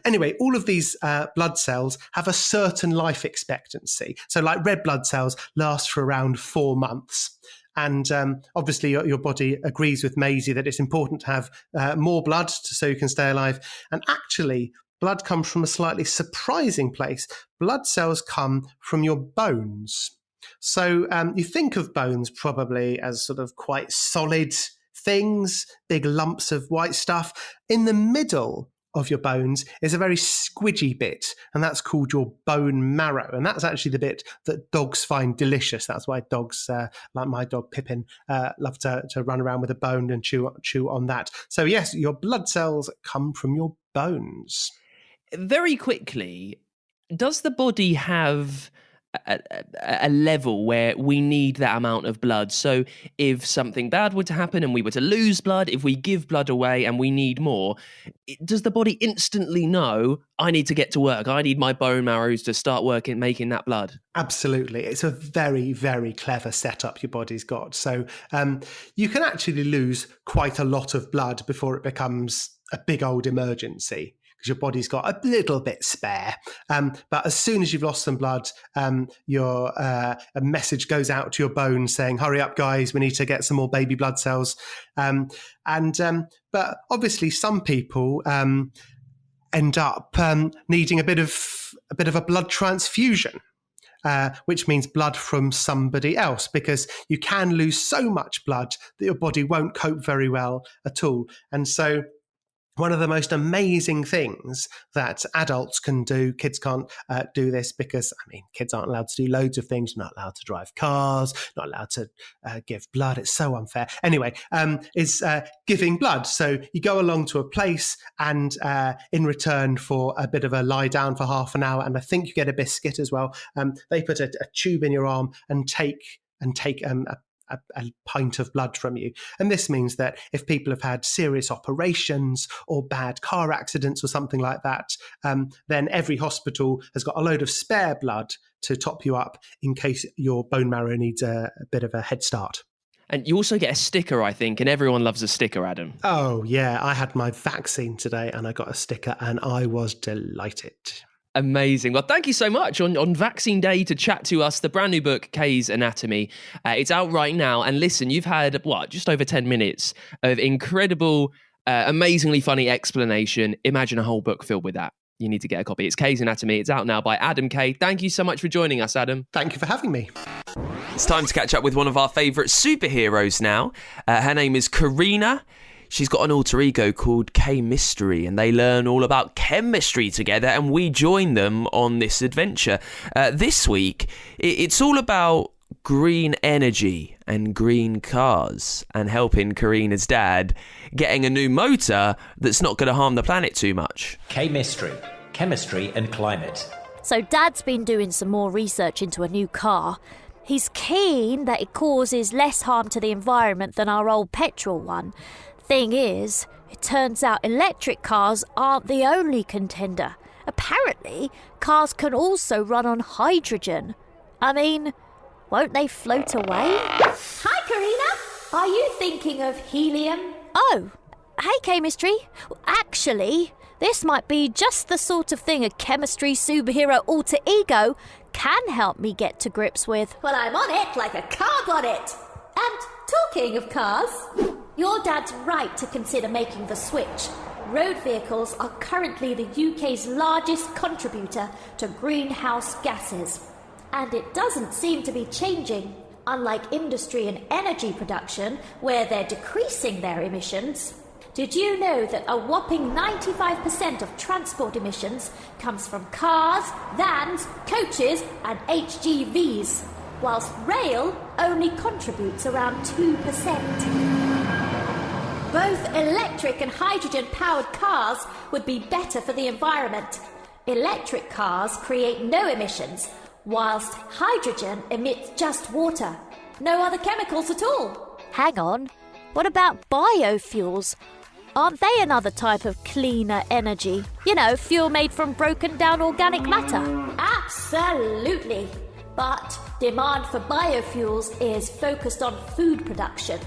Anyway, all of these blood cells have a certain life expectancy. So, like red blood cells last for around 4 months. And obviously, your body agrees with Maisie that it's important to have more blood so you can stay alive. And actually, blood comes from a slightly surprising place. Blood cells come from your bones. So you think of bones probably as sort of quite solid things, big lumps of white stuff. In the middle of your bones is a very squidgy bit, and that's called your bone marrow. And that's actually the bit that dogs find delicious. That's why dogs, like my dog Pippin, love to run around with a bone and chew on that. So yes, your blood cells come from your bones. Very quickly, does the body have a level where we need that amount of blood? So if something bad were to happen and we were to lose blood, if we give blood away and we need more, does the body instantly know, I need to get to work, I need my bone marrows to start working, making that blood? Absolutely. It's a very, very clever setup your body's got. So you can actually lose quite a lot of blood before it becomes a big old emergency, because your body's got a little bit spare. But as soon as you've lost some blood, a message goes out to your bones saying, hurry up, guys, we need to get some more baby blood cells. But obviously some people end up needing a bit of a blood transfusion. Which means blood from somebody else, because you can lose so much blood that your body won't cope very well at all. And so one of the most amazing things that adults can do, kids can't do this because, kids aren't allowed to do loads of things. You're not allowed to drive cars, not allowed to give blood. It's so unfair. Anyway, is giving blood. So you go along to a place and in return for a bit of a lie down for half an hour, and I think you get a biscuit as well, they put a tube in your arm and take a pint of blood from you. And this means that if people have had serious operations or bad car accidents or something like that, then every hospital has got a load of spare blood to top you up in case your bone marrow needs a bit of a head start. And you also get a sticker, I think, and everyone loves a sticker, Adam. Oh, yeah. I had my vaccine today and I got a sticker and I was delighted. Amazing. Well, thank you so much on Vaccine Day to chat to us. The brand new book, Kay's Anatomy. It's out right now. And listen, you've had, just over 10 minutes of incredible, amazingly funny explanation. Imagine a whole book filled with that. You need to get a copy. It's Kay's Anatomy. It's out now by Adam Kay. Thank you so much for joining us, Adam. Thank you for having me. It's time to catch up with one of our favourite superheroes now. Her name is Kareena. She's got an alter ego called K-Mystery, and they learn all about chemistry together, and we join them on this adventure. This week, it's all about green energy and green cars, and helping Kareena's dad getting a new motor that's not going to harm the planet too much. K-Mystery, chemistry and climate. So Dad's been doing some more research into a new car. He's keen that it causes less harm to the environment than our old petrol one. Thing is, it turns out electric cars aren't the only contender. Apparently, cars can also run on hydrogen. Won't they float away? Hi, Kareena. Are you thinking of helium? Oh, hey, K-Mystery. Actually, This might be just the sort of thing a chemistry superhero alter ego can help me get to grips with. Well, I'm on it like a carb on it. And talking of cars, your dad's right to consider making the switch. Road vehicles are currently the UK's largest contributor to greenhouse gases. And it doesn't seem to be changing, unlike industry and energy production, where they're decreasing their emissions. Did you know that a whopping 95% of transport emissions comes from cars, vans, coaches and HGVs, whilst rail only contributes around 2%? Both electric and hydrogen-powered cars would be better for the environment. Electric cars create no emissions, whilst hydrogen emits just water. No other chemicals at all. Hang on, what about biofuels? Aren't they another type of cleaner energy? You know, fuel made from broken down organic matter. Absolutely. But demand for biofuels is focused on food production.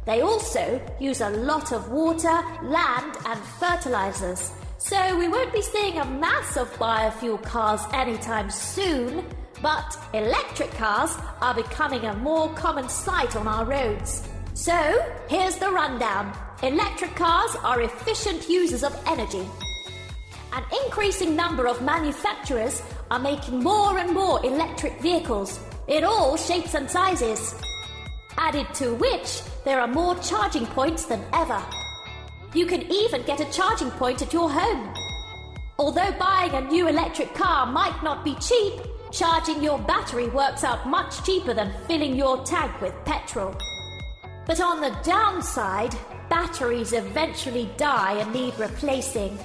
They also use a lot of water, land and fertilizers. So we won't be seeing a mass of biofuel cars anytime soon. But electric cars are becoming a more common sight on our roads. So here's the rundown. Electric cars are efficient users of energy. An increasing number of manufacturers are making more and more electric vehicles in all shapes and sizes. Added to which, there are more charging points than ever. You can even get a charging point at your home. Although buying a new electric car might not be cheap, charging your battery works out much cheaper than filling your tank with petrol. But on the downside, batteries eventually die and need replacing.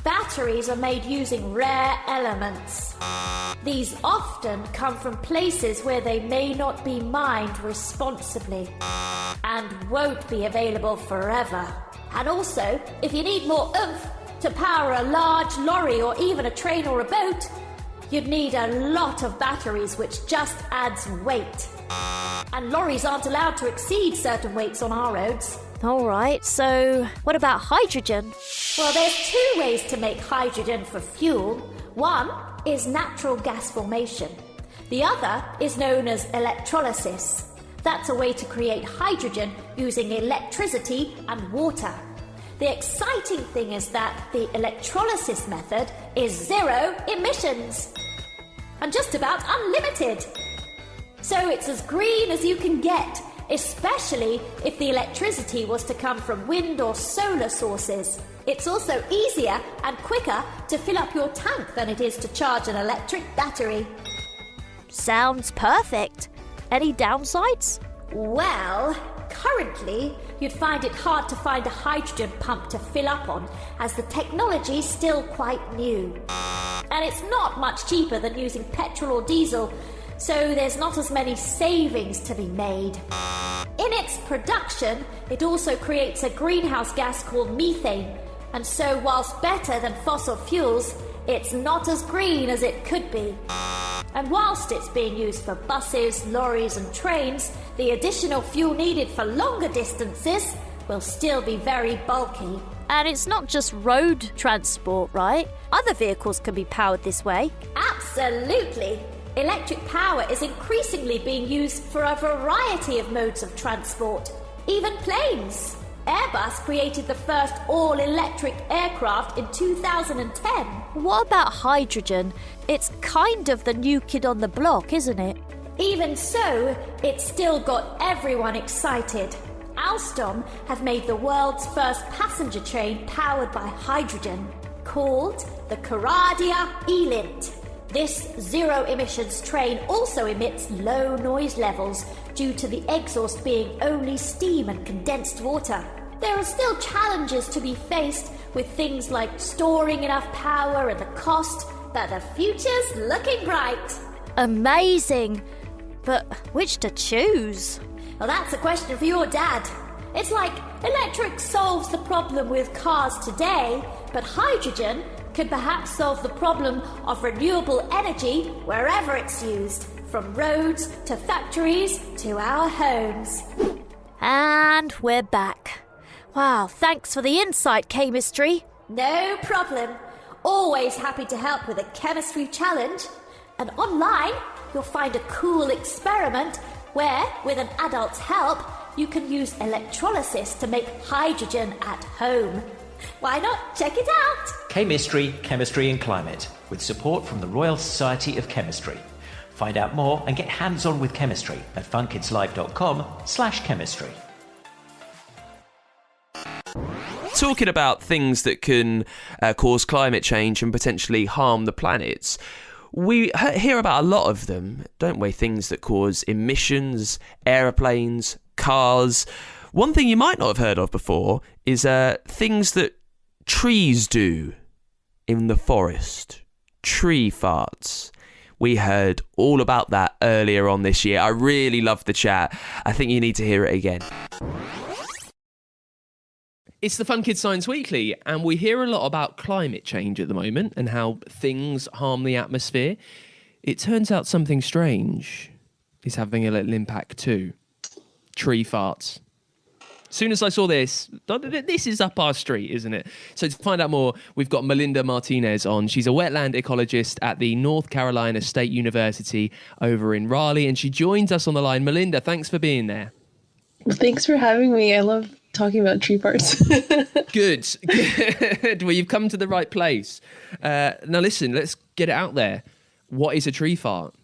Batteries are made using rare elements. These often come from places where they may not be mined responsibly and won't be available forever. And also, if you need more oomph to power a large lorry or even a train or a boat, you'd need a lot of batteries, which just adds weight. And lorries aren't allowed to exceed certain weights on our roads. All right, so what about hydrogen? Well, there's two ways to make hydrogen for fuel. One is natural gas formation. The other is known as electrolysis. That's a way to create hydrogen using electricity and water. The exciting thing is that the electrolysis method is zero emissions and just about unlimited. So it's as green as you can get, especially if the electricity was to come from wind or solar sources. It's also easier and quicker to fill up your tank than it is to charge an electric battery. Sounds perfect. Any downsides? Well, currently you'd find it hard to find a hydrogen pump to fill up on, as the technology's still quite new. And it's not much cheaper than using petrol or diesel, so there's not as many savings to be made. In its production, it also creates a greenhouse gas called methane, and so whilst better than fossil fuels, it's not as green as it could be. And whilst it's being used for buses, lorries and trains, the additional fuel needed for longer distances will still be very bulky. And it's not just road transport, right? Other vehicles can be powered this way. Absolutely. Electric power is increasingly being used for a variety of modes of transport, even planes. Airbus created the first all-electric aircraft in 2010. What about hydrogen? It's kind of the new kid on the block, isn't it? Even so, it's still got everyone excited. Alstom have made the world's first passenger train powered by hydrogen, called the Kareena E-Lint. This zero-emissions train also emits low noise levels due to the exhaust being only steam and condensed water. There are still challenges to be faced with things like storing enough power and the cost, but the future's looking bright. Amazing! But which to choose? Well, that's a question for your dad. It's like electric solves the problem with cars today, but hydrogen could perhaps solve the problem of renewable energy wherever it's used, from roads to factories to our homes. And we're back. Wow, thanks for the insight, chemistry. No problem. Always happy to help with a chemistry challenge. And online, you'll find a cool experiment where, with an adult's help, you can use electrolysis to make hydrogen at home. Why not check it out? Chemistry, Chemistry and Climate, with support from the Royal Society of Chemistry. Find out more and get hands-on with chemistry at funkidslive.com/chemistry. Talking about things that can cause climate change and potentially harm the planet, we hear about a lot of them, don't we? Things that cause emissions, aeroplanes, cars. One thing you might not have heard of before is things that trees do in the forest. Tree farts. We heard all about that earlier on this year. I really loved the chat. I think you need to hear it again. It's the Fun Kids Science Weekly, and we hear a lot about climate change at the moment and how things harm the atmosphere. It turns out something strange is having a little impact too. Tree farts. As soon as I saw this is up our street, isn't it? So to find out more, we've got Melinda Martinez on. She's a wetland ecologist at the North Carolina State University over in Raleigh, and she joins us on the line. Melinda, thanks for being there. Thanks for having me. I love talking about tree farts. Good. Well, you've come to the right place. Now listen, let's get it out there. What is a tree fart?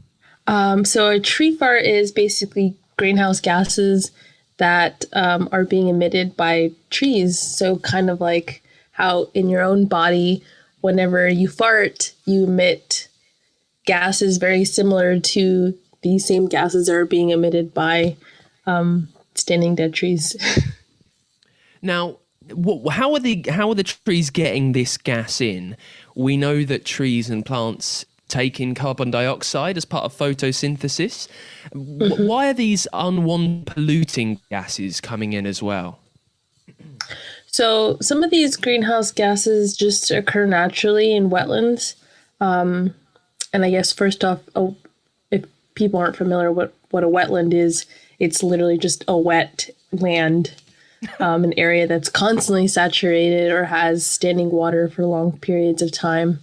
So a tree fart is basically greenhouse gases that are being emitted by trees. So kind of like how in your own body, whenever you fart, you emit gases very similar to these same gases that are being emitted by standing dead trees. Now, how are the trees getting this gas in? We know that trees and plants take in carbon dioxide as part of photosynthesis. Mm-hmm. Why are these unwanted polluting gases coming in as well? So some of these greenhouse gases just occur naturally in wetlands. And I guess first off, if people aren't familiar what a wetland is, it's literally just a wet land. An area that's constantly saturated or has standing water for long periods of time.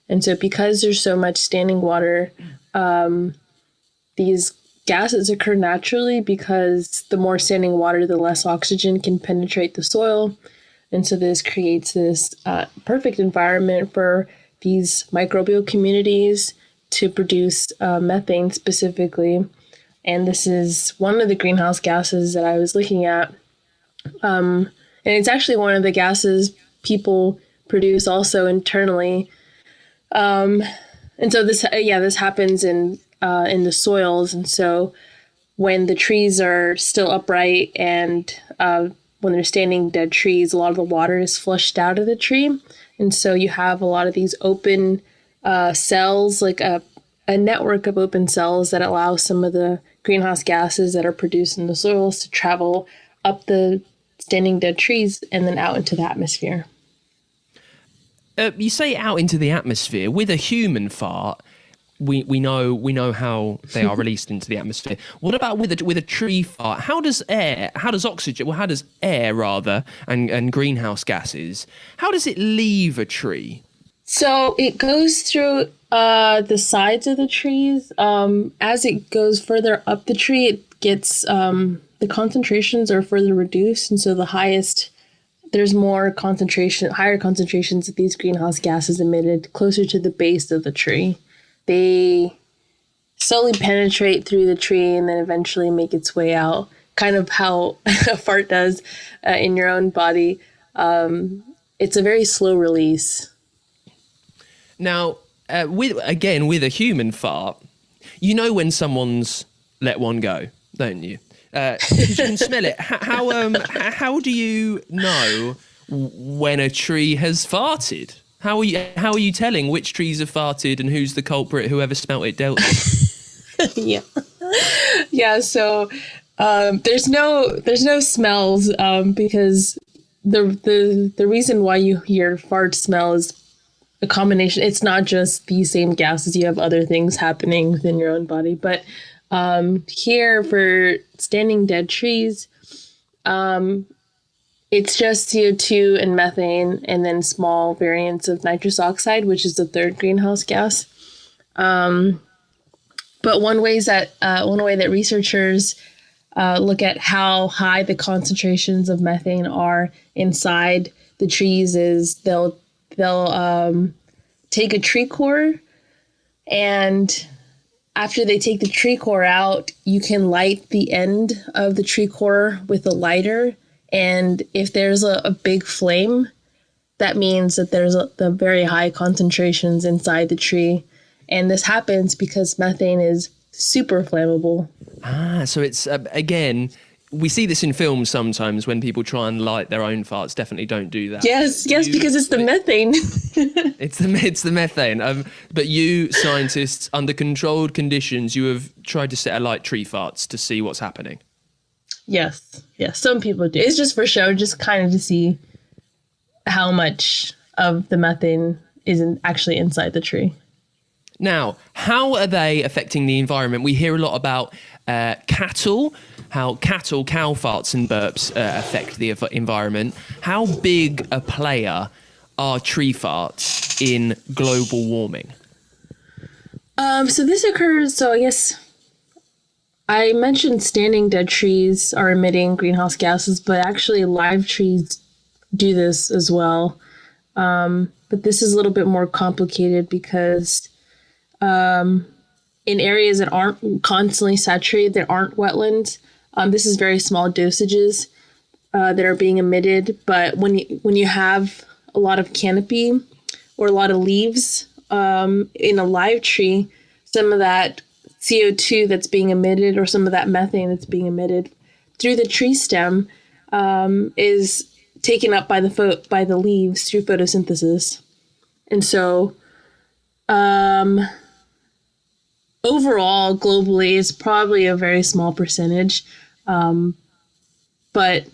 And so because there's so much standing water, these gases occur naturally because the more standing water, the less oxygen can penetrate the soil. And so this creates this perfect environment for these microbial communities to produce methane specifically. And this is one of the greenhouse gases that I was looking at. And it's actually one of the gases people produce also internally. And so this happens in the soils. And so when the trees are still upright and when they're standing dead trees, a lot of the water is flushed out of the tree. And so you have a lot of these open cells, like a network of open cells that allow some of the greenhouse gases that are produced in the soils to travel up the standing dead trees and then out into the atmosphere. You say out into the atmosphere. With a human fart, we know how they are released into the atmosphere. What about with a tree fart? How does air and greenhouse gases, how does it leave a tree? So it goes through the sides of the trees. As it goes further up the tree, it gets the concentrations are further reduced, and so there's higher concentrations of these greenhouse gases emitted closer to the base of the tree. They slowly penetrate through the tree and then eventually make its way out, kind of how a fart does in your own body. It's a very slow release. Now, with a human fart, you know when someone's let one go, don't you? You can smell it. How do you know when a tree has farted? How are you telling which trees have farted and who's the culprit? Whoever smelt it dealt with. Yeah. So there's no smells because the reason why you hear fart smell is a combination. It's not just the same gases. You have other things happening within your own body, but here for standing dead trees, It's just CO2 and methane, and then small variants of nitrous oxide, which is the third greenhouse gas. But one way that researchers look at how high the concentrations of methane are inside the trees is they'll take a tree core, and after they take the tree core out, you can light the end of the tree core with a lighter. And if there's a big flame, that means that there's the very high concentrations inside the tree. And this happens because methane is super flammable. So it's, again, we see this in films sometimes when people try and light their own farts. Definitely don't do that. Yes, because it's the methane. It's the methane. But you, scientists, under controlled conditions, you have tried to set alight tree farts to see what's happening. Yes, some people do. It's just for show, just kind of to see how much of the methane isn't actually inside the tree. Now, how are they affecting the environment? We hear a lot about cattle, how cow farts and burps affect the environment. How big a player are tree farts in global warming? So this occurs, so I guess I mentioned standing dead trees are emitting greenhouse gases, but actually live trees do this as well. But this is a little bit more complicated because in areas that aren't constantly saturated, there aren't wetlands. This is very small dosages that are being emitted. But when you have a lot of canopy or a lot of leaves in a live tree, some of that CO2 that's being emitted or some of that methane that's being emitted through the tree stem is taken up by the leaves through photosynthesis. And so overall, globally, it's probably a very small percentage. But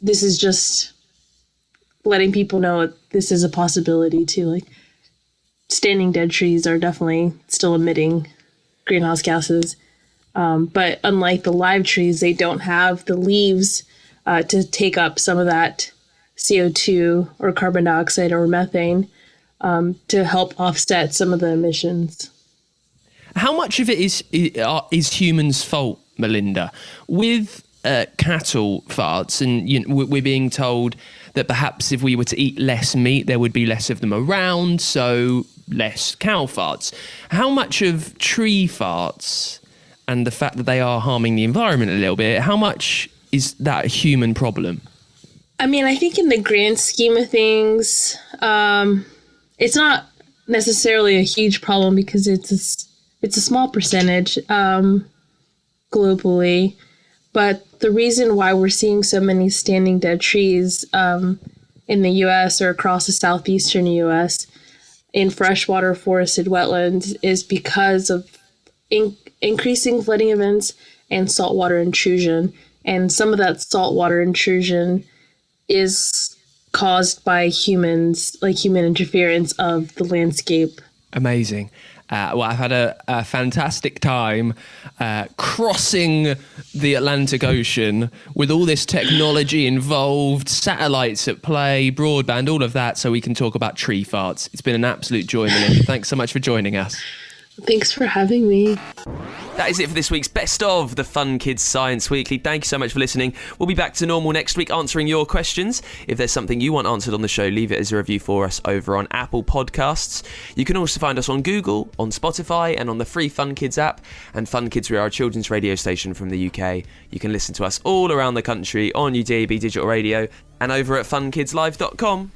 this is just letting people know this is a possibility too. Like, standing dead trees are definitely still emitting greenhouse gases. But unlike the live trees, they don't have the leaves to take up some of that CO2 or carbon dioxide or methane to help offset some of the emissions. How much of it is humans' fault, Melinda? With cattle farts, and we're being told that perhaps if we were to eat less meat, there would be less of them around, so less cow farts. How much of tree farts and the fact that they are harming the environment a little bit, how much is that a human problem? I mean, I think in the grand scheme of things, it's not necessarily a huge problem because it's a small percentage globally. But the reason why we're seeing so many standing dead trees in the U.S. or across the southeastern U.S. in freshwater forested wetlands is because of increasing flooding events and saltwater intrusion. And some of that saltwater intrusion is caused by humans, like human interference of the landscape. Amazing. Well, I've had a fantastic time crossing the Atlantic Ocean with all this technology involved, satellites at play, broadband, all of that, so we can talk about tree farts. It's been an absolute joy, Melinda. Thanks so much for joining us. Thanks for having me. That is it for this week's Best of the Fun Kids Science Weekly. Thank you so much for listening. We'll be back to normal next week answering your questions. If there's something you want answered on the show, leave it as a review for us over on Apple Podcasts. You can also find us on Google, on Spotify, and on the free Fun Kids app. And Fun Kids, we are a children's radio station from the UK. You can listen to us all around the country on UDAB Digital Radio and over at funkidslive.com.